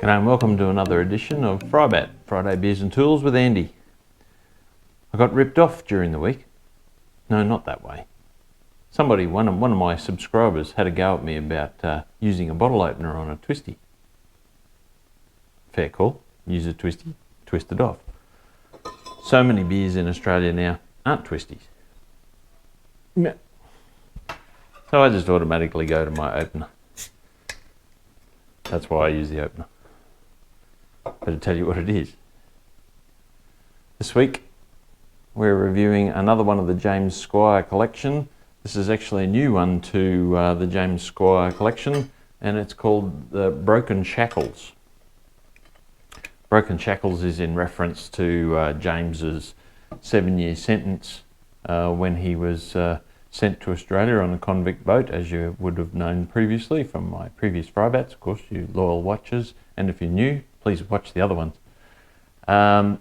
G'day and welcome to another edition of FriBaT, Friday Beers and Tools with Andy. I got ripped off during the week. No, not that way. One of my subscribers had a go at me about using a bottle opener on a twisty. Fair call, use a twisty, twist it off. So many beers in Australia now aren't twisties. So I just automatically go to my opener. That's why I use the opener. Better tell you what it is. This week we're reviewing another one of the James Squire collection. This is actually a new one to the James Squire collection, and it's called the Broken Shackles. Broken Shackles is in reference to James's 7-year sentence when he was sent to Australia on a convict boat, as you would have known previously from my previous FriBaTs, of course, you loyal watchers, and if you're new, please watch the other ones. I'm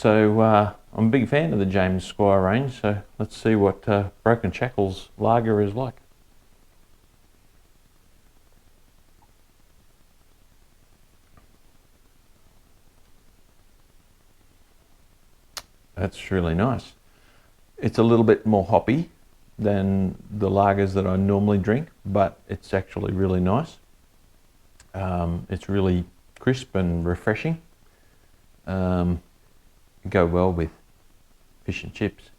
a big fan of the James Squire range, so let's see what Broken Shackles lager is like. That's really nice. It's a little bit more hoppy than the lagers that I normally drink, but it's actually really nice. It's really crisp and refreshing. Go well with fish and chips.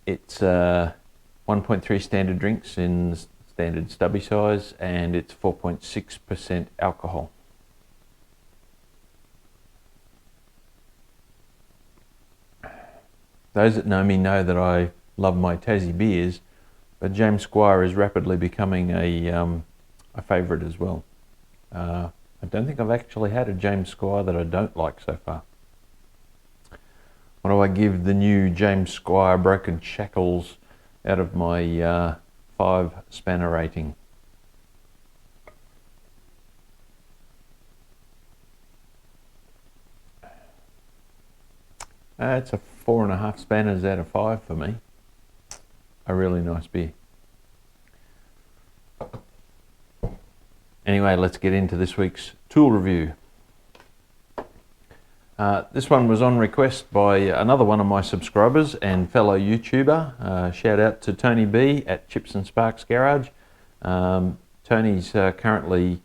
It's 1.3 standard drinks in standard stubby size, and it's 4.6% alcohol. Those that know me know that I love my Tassie beers, but James Squire is rapidly becoming a favourite as well. I don't think I've actually had a James Squire that I don't like so far. What do I give the new James Squire Broken Shackles out of my 5 spanner rating? It's a 4.5 spanners out of 5 for me. A really nice beer. Anyway, let's get into this week's tool review. This one was on request by another one of my subscribers and fellow YouTuber. Shout out to Tony B at Chips and Sparks Garage. Tony's currently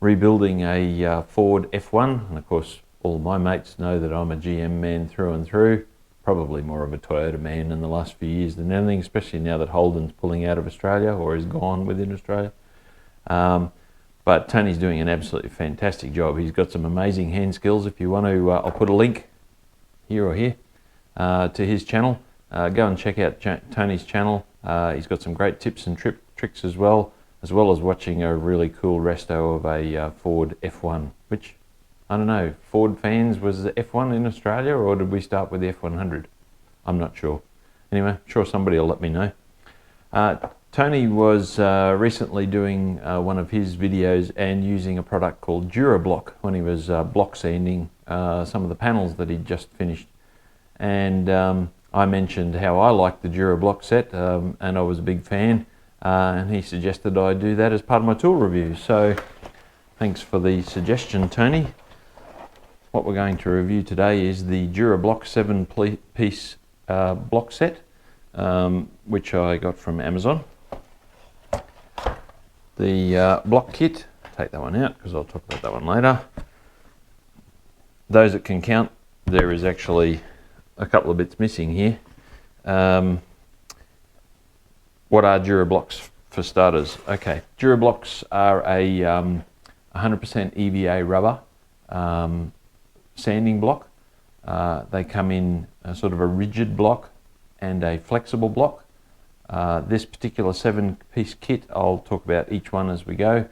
rebuilding a Ford F1, and of course all my mates know that I'm a GM man through and through, probably more of a Toyota man in the last few years than anything, especially now that Holden's pulling out of Australia or is gone within Australia. But Tony's doing an absolutely fantastic job. He's got some amazing hand skills. If you want to, I'll put a link here or here to his channel. Go and check out Tony's channel. He's got some great tips and tricks as well as watching a really cool resto of a Ford F1, which, I don't know, Ford fans, was the F1 in Australia, or did we start with the F100? I'm not sure. Anyway, I'm sure somebody will let me know. Tony was recently doing one of his videos and using a product called Dura-Block when he was block sanding some of the panels that he'd just finished. And I mentioned how I liked the Dura-Block set, and I was a big fan, and he suggested I do that as part of my tool review. So thanks for the suggestion, Tony. What we're going to review today is the Dura-Block 7-piece block set, which I got from Amazon. The block kit, take that one out because I'll talk about that one later. Those that can count, there is actually a couple of bits missing here. What are Dura-Blocks for starters? Okay, Dura-Blocks are a 100% EVA rubber sanding block. They come in a sort of a rigid block and a flexible block. This particular 7-piece kit, I'll talk about each one as we go.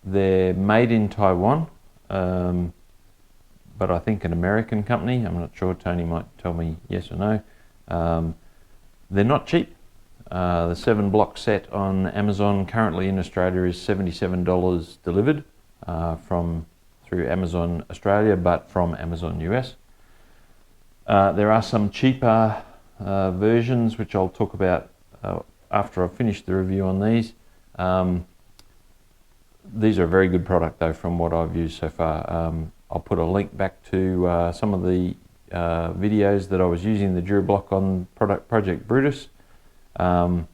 They're made in Taiwan, but I think an American company. I'm not sure, Tony might tell me yes or no. They're not cheap. The 7-block set on Amazon currently in Australia is $77 delivered through Amazon Australia, but from Amazon US. There are some cheaper versions which I'll talk about after I've finished the review on these. These are a very good product though from what I've used so far. I'll put a link back to some of the videos that I was using the Dura-Block on Project Brutus. I'm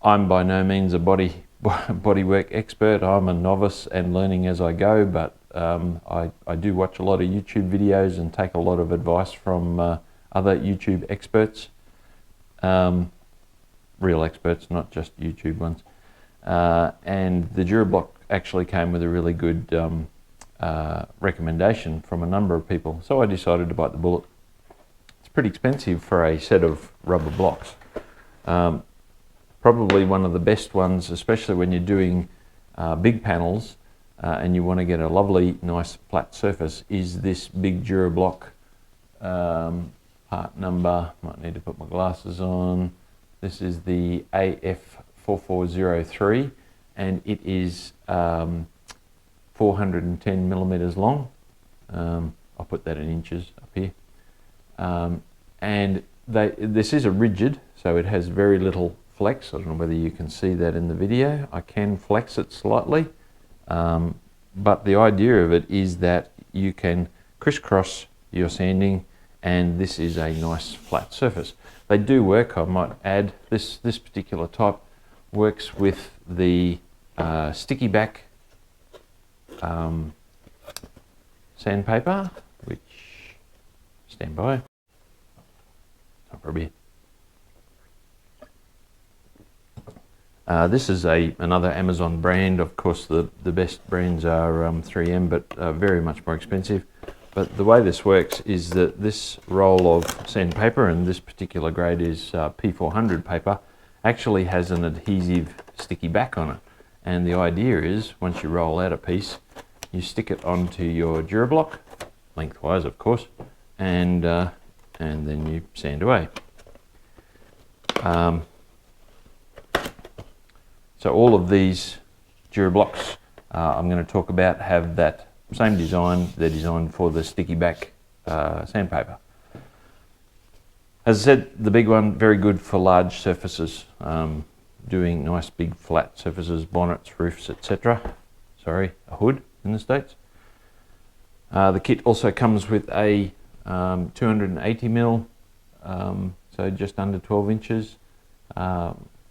by no means a bodywork expert. I'm a novice and learning as I go, but I do watch a lot of YouTube videos and take a lot of advice from other YouTube experts, real experts, not just YouTube ones. And the Dura-Block actually came with a really good recommendation from a number of people, so I decided to bite the bullet. It's pretty expensive for a set of rubber blocks. Probably one of the best ones, especially when you're doing big panels and you want to get a lovely nice flat surface, is this big Dura-Block part number, might need to put my glasses on. This is the AF4403 and it is 410 millimeters long. I'll put that in inches up here. And this is a rigid, so it has very little flex. I don't know whether you can see that in the video. I can flex it slightly, but the idea of it is that you can crisscross your sanding and this is a nice flat surface. They do work, I might add. This particular type works with the sticky back sandpaper, which, stand by, not for a bit. This is another Amazon brand. Of course, the best brands are 3M, but very much more expensive. But the way this works is that this roll of sandpaper, and this particular grade is P400 paper, actually has an adhesive sticky back on it. And the idea is, once you roll out a piece, you stick it onto your Dura-Block, lengthwise of course, and then you sand away. So all of these Dura-Blocks I'm going to talk about have that same design. They're designed for the sticky back sandpaper. As I said, the big one, very good for large surfaces, doing nice big flat surfaces, bonnets, roofs, etc. Sorry, a hood in the States. The kit also comes with a 280mm, so just under 12 inches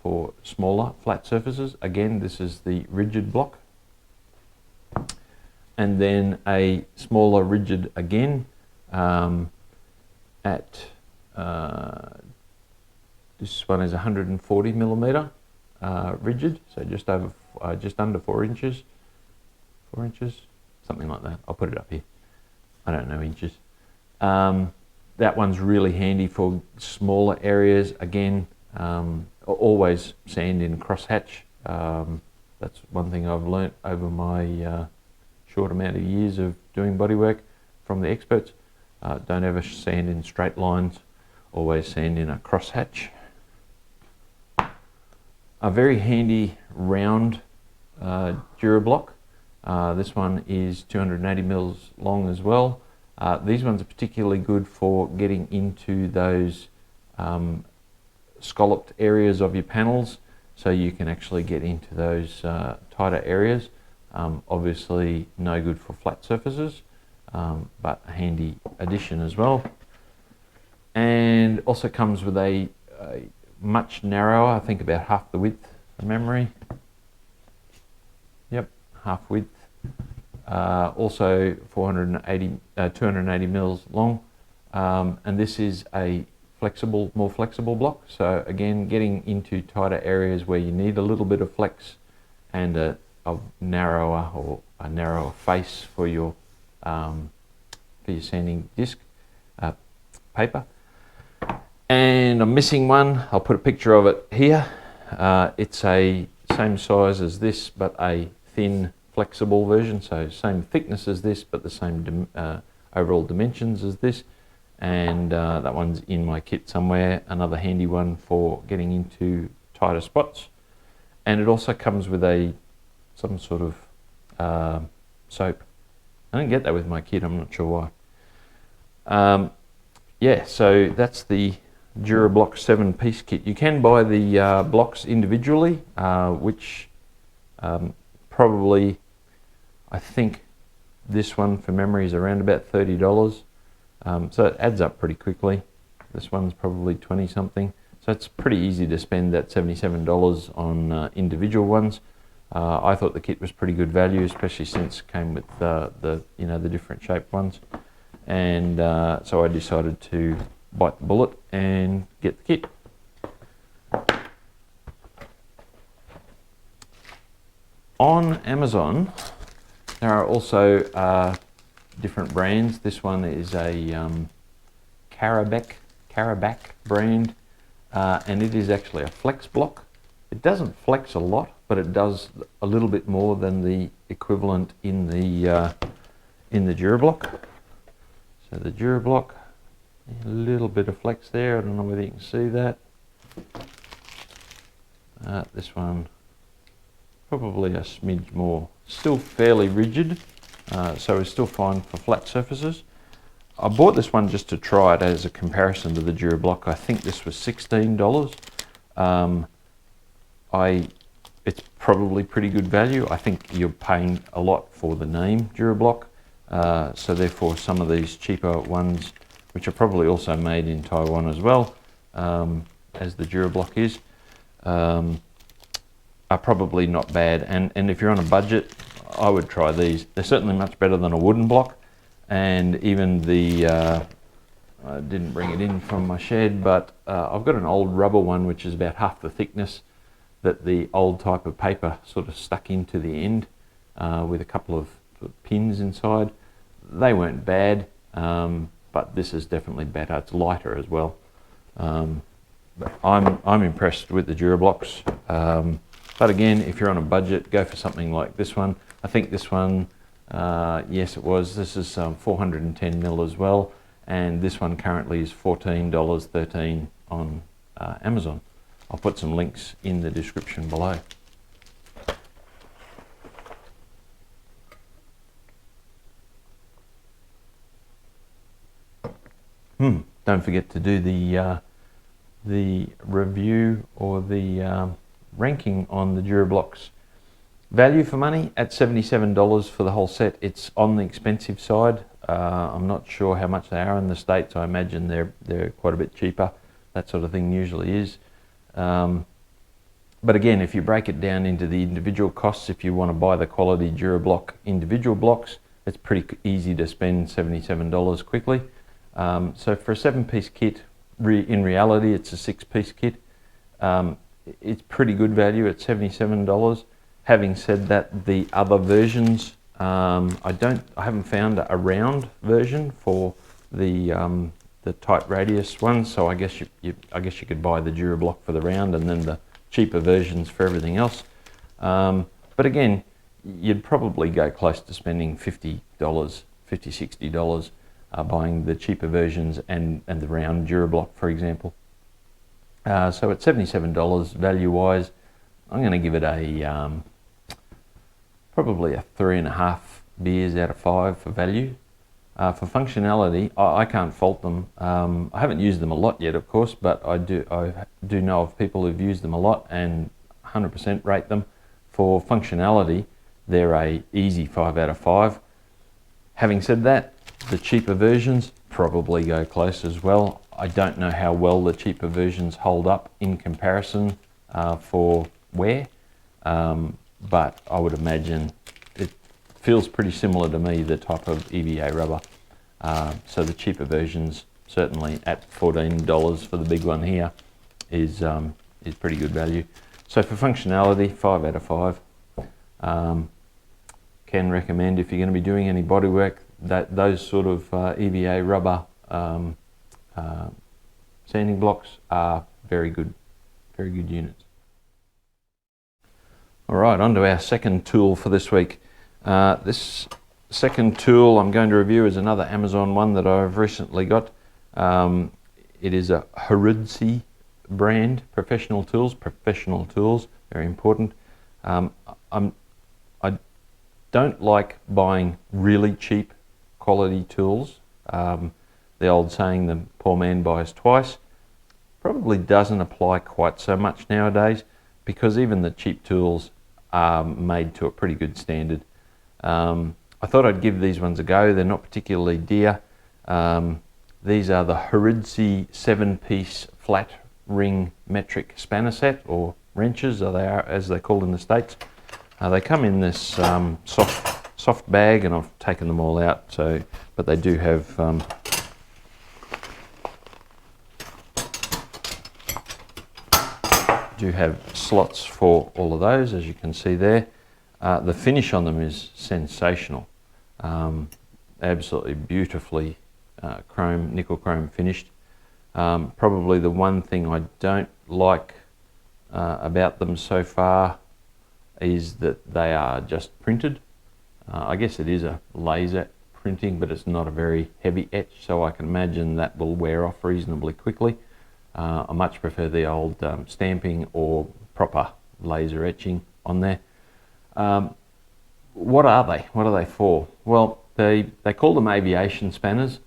for smaller flat surfaces. Again, this is the rigid block. And then a smaller rigid again at this one is 140mm rigid, so just under 4 inches, something like that. I'll put it up here. I don't know inches. That one's really handy for smaller areas. Again, always sand in crosshatch. That's one thing I've learnt over my short amount of years of doing bodywork from the experts. Don't ever sand in straight lines, always sand in a crosshatch. A very handy round Dura-Block. This one is 280mm long as well. These ones are particularly good for getting into those scalloped areas of your panels, so you can actually get into those tighter areas. Obviously no good for flat surfaces, but a handy addition as well. And also comes with a much narrower, I think about half the width from memory. Yep, half width. Also 280mm long, and this is a more flexible block. So again, getting into tighter areas where you need a little bit of flex and a narrower face for your sanding disc paper. And I'm missing one. I'll put a picture of it here. It's a same size as this, but a thin, flexible version. So same thickness as this, but the same overall dimensions as this. And that one's in my kit somewhere. Another handy one for getting into tighter spots. And it also comes with some sort of soap. I didn't get that with my kit. I'm not sure why. Yeah, so that's the DuraBlock 7-piece kit. You can buy the blocks individually, which probably, I think this one for memory is around about $30. So it adds up pretty quickly. This one's probably 20 something. So it's pretty easy to spend that $77 on individual ones. I thought the kit was pretty good value, especially since it came with the different shaped ones. And so I decided to bite the bullet and get the kit. On Amazon, there are also different brands. This one is a FriBaT brand, and it is actually a flex block. It doesn't flex a lot, but it does a little bit more than the equivalent in the DuraBlock. So the DuraBlock, a little bit of flex there. I don't know whether you can see that. This one, probably a smidge more. Still fairly rigid, so it's still fine for flat surfaces. I bought this one just to try it as a comparison to the DuraBlock. I think this was $16. It's probably pretty good value. I think you're paying a lot for the name DuraBlock, so therefore some of these cheaper ones, which are probably also made in Taiwan as well, as the DuraBlock is, are probably not bad. And if you're on a budget, I would try these. They're certainly much better than a wooden block. And even the, I didn't bring it in from my shed, but I've got an old rubber one which is about half the thickness that the old type of paper sort of stuck into the end with a couple of pins inside. They weren't bad, but this is definitely better. It's lighter as well. But I'm impressed with the DuraBlocks. But again, if you're on a budget, go for something like this one. I think this one, yes it was, this is 410 mil as well, and this one currently is $14.13 on Amazon. I'll put some links in the description below. Don't forget to do the review or the ranking on the DuraBlocks. Value for money at $77 for the whole set. It's on the expensive side. I'm not sure how much they are in the States. I imagine they're quite a bit cheaper. That sort of thing usually is. But again, if you break it down into the individual costs, if you want to buy the quality DuraBlock individual blocks, it's pretty easy to spend $77 quickly. So for a 7-piece kit, in reality it's a 6-piece kit. It's pretty good value at $77. Having said that, the other versions, I haven't found a round version for the tight radius ones. So I guess you could buy the DuraBlock for the round and then the cheaper versions for everything else. But again, you'd probably go close to spending $50, $60 buying the cheaper versions and the round DuraBlock, for example. So at $77 value-wise, I'm going to give it a probably a 3.5 beers out of 5 for value. For functionality, I can't fault them. I haven't used them a lot yet, of course, but I do know of people who've used them a lot and 100% rate them. For functionality, they're a easy 5 out of 5. Having said that, the cheaper versions probably go close as well. I don't know how well the cheaper versions hold up in comparison for wear, but I would imagine it feels pretty similar to me, the type of EVA rubber. So the cheaper versions, certainly at $14 for the big one here, is pretty good value. So for functionality, 5 out of 5. Can recommend if you're going to be doing any bodywork, that those sort of EVA rubber sanding blocks are very good units. All right, on to our second tool for this week. This second tool I'm going to review is another Amazon one that I've recently got. It is a Horusdy brand, professional tools, very important. I don't like buying really cheap quality tools. The old saying, the poor man buys twice. probably doesn't apply quite so much nowadays, because even the cheap tools are made to a pretty good standard. I thought I'd give these ones a go. They're not particularly dear. These are the Horusdy 7-piece flat ring metric spanner set, or wrenches, as they're called in the States. They come in this soft bag, and I've taken them all out. But they do have slots for all of those, as you can see there. The finish on them is sensational. Absolutely beautifully nickel chrome finished. Probably the one thing I don't like about them so far is that they are just printed. I guess it is a laser printing, but it's not a very heavy etch, so I can imagine that will wear off reasonably quickly. I much prefer the old stamping or proper laser etching on there. What are they? What are they for? Well, they call them aviation spanners.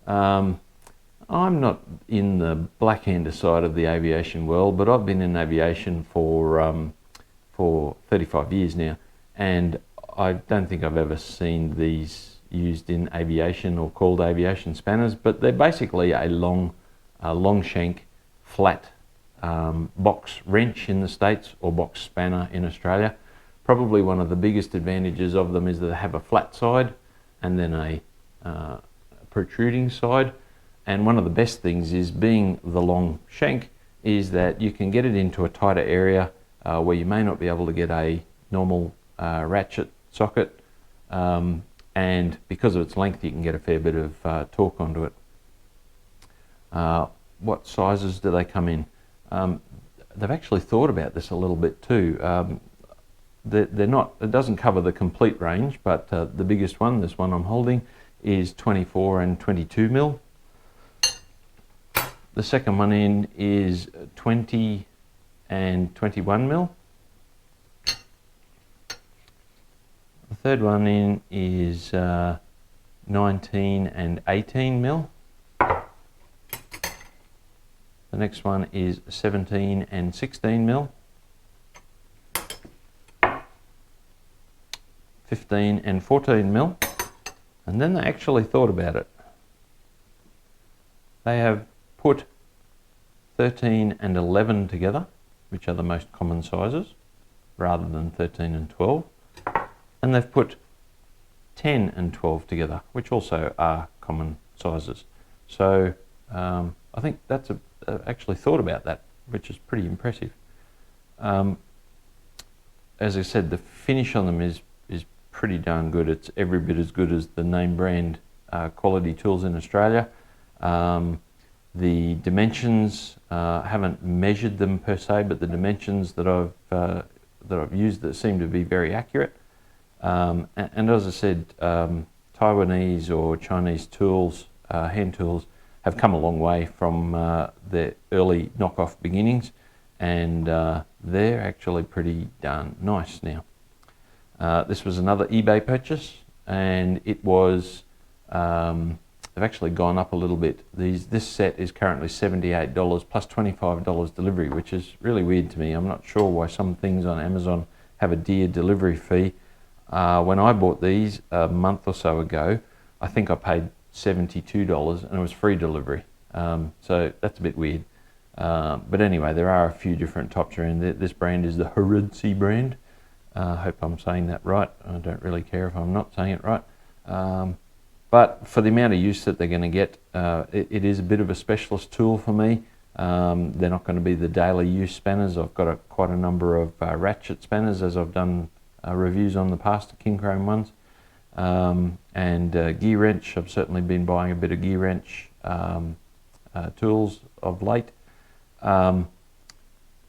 I'm not in the black-hander side of the aviation world, but I've been in aviation for 35 years now, and I don't think I've ever seen these used in aviation or called aviation spanners, but they're basically a long shank, flat box wrench in the States, or box spanner in Australia. Probably one of the biggest advantages of them is that they have a flat side and then a protruding side. And one of the best things is, being the long shank, is that you can get it into a tighter area where you may not be able to get a normal ratchet socket, and because of its length you can get a fair bit of torque onto it. What sizes do they come in? They've actually thought about this a little bit too. They're not, it doesn't cover the complete range, but the biggest one, this one I'm holding, is 24 and 22 mil. The second one in is 20 and 21 mil. The third one in is 19 and 18 mil. The next one is 17 and 16 mil. 15 and 14 mil. And then they actually thought about it. They have put 13 and 11 together, which are the most common sizes, rather than 13 and 12. And they've put 10 and 12 together, which also are common sizes. So I think that's actually thought about that, which is pretty impressive. As I said, the finish on them is pretty darn good. It's every bit as good as the name brand quality tools in Australia. The dimensions, haven't measured them per se, but the dimensions that I've used that seem to be very accurate. And as I said, Taiwanese or Chinese tools, hand tools, have come a long way from their early knockoff beginnings, and they're actually pretty darn nice now. This was another eBay purchase, and it was, they've actually gone up a little bit. This set is currently $78 plus $25 delivery, which is really weird to me. I'm not sure why some things on Amazon have a dear delivery fee. When I bought these a month or so ago, I think I paid $72 and it was free delivery. So that's a bit weird. But anyway, there are a few different tops around. This brand is the Horusdy brand. I hope I'm saying that right. I don't really care if I'm not saying it right. But for the amount of use that they're going to get, it is a bit of a specialist tool for me. They're not going to be the daily use spanners. I've got quite a number of ratchet spanners, as I've done reviews on the past, King Chrome ones. And gear wrench, I've certainly been buying a bit of gear wrench tools of late.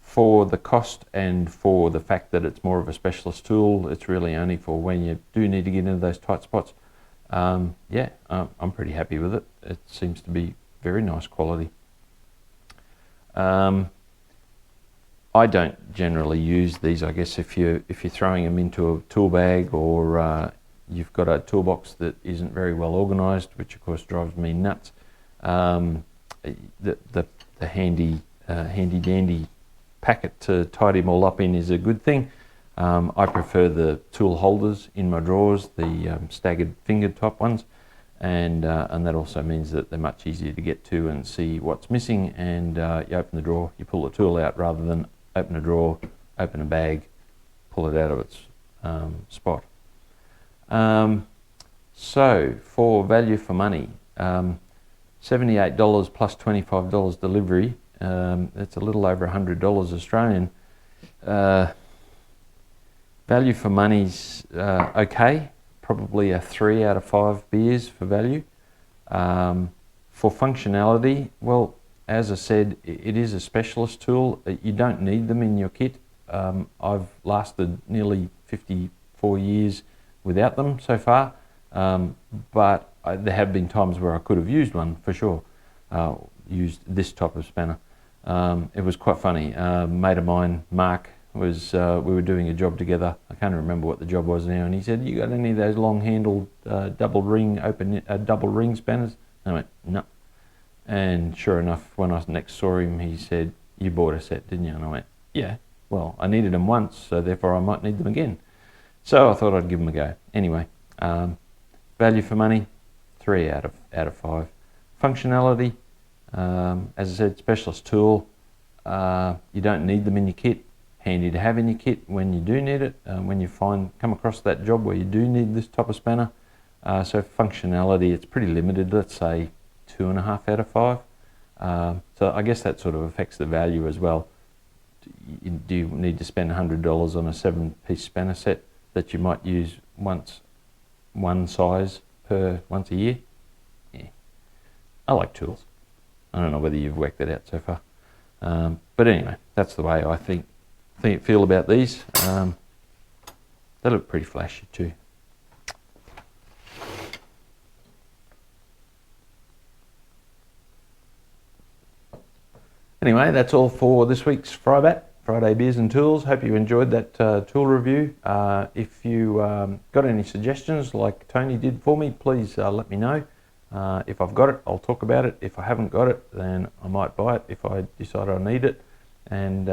For the cost and for the fact that it's more of a specialist tool, it's really only for when you do need to get into those tight spots. Yeah, I'm pretty happy with it. It seems to be very nice quality. I don't generally use these. I guess if you're throwing them into a tool bag, or you've got a toolbox that isn't very well organised, which of course drives me nuts. The handy handy dandy packet to tidy them all up in is a good thing. I prefer the tool holders in my drawers, the staggered fingered type ones, and that also means that they're much easier to get to and see what's missing, and you open the drawer, you pull the tool out rather than open a drawer, open a bag, pull it out of its spot. So for value for money, $78 plus $25 delivery, that's a little over $100 Australian. Value for money's okay, probably a 3 out of 5 beers for value. For functionality, well, as I said, it is a specialist tool. You don't need them in your kit. I've lasted nearly 54 years without them so far, but there have been times where I could have used one for sure, used this type of spanner. It was quite funny. A mate of mine, Mark, we were doing a job together. I can't remember what the job was now, and he said, "You got any of those long-handled double ring spanners?" And I went, "No." And sure enough, when I next saw him, he said, "You bought a set, didn't you?" And I went, "Yeah. Well, I needed them once, so therefore I might need them again." So I thought I'd give them a go. Anyway, value for money, 3 out of 5. Functionality, as I said, specialist tool. You don't need them in your kit. Handy to have in your kit when you do need it, when you come across that job where you do need this type of spanner. So functionality, it's pretty limited, let's say 2.5 out of 5. So I guess that sort of affects the value as well. Do you need to spend $100 on a 7-piece spanner set that you might use one size once a year? Yeah. I like tools. I don't know whether you've worked that out so far. But anyway, that's the way I feel about these. They look pretty flashy too. Anyway, that's all for this week's FriBaT, Friday Beers and Tools. Hope you enjoyed that tool review. If you got any suggestions like Tony did for me, please let me know. If I've got it, I'll talk about it. If I haven't got it, then I might buy it if I decide I need it. And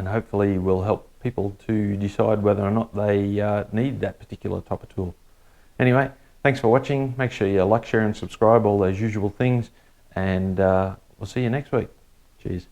hopefully will help people to decide whether or not they need that particular type of tool. Anyway, thanks for watching. Make sure you like, share and subscribe, all those usual things, and we'll see you next week. Cheers.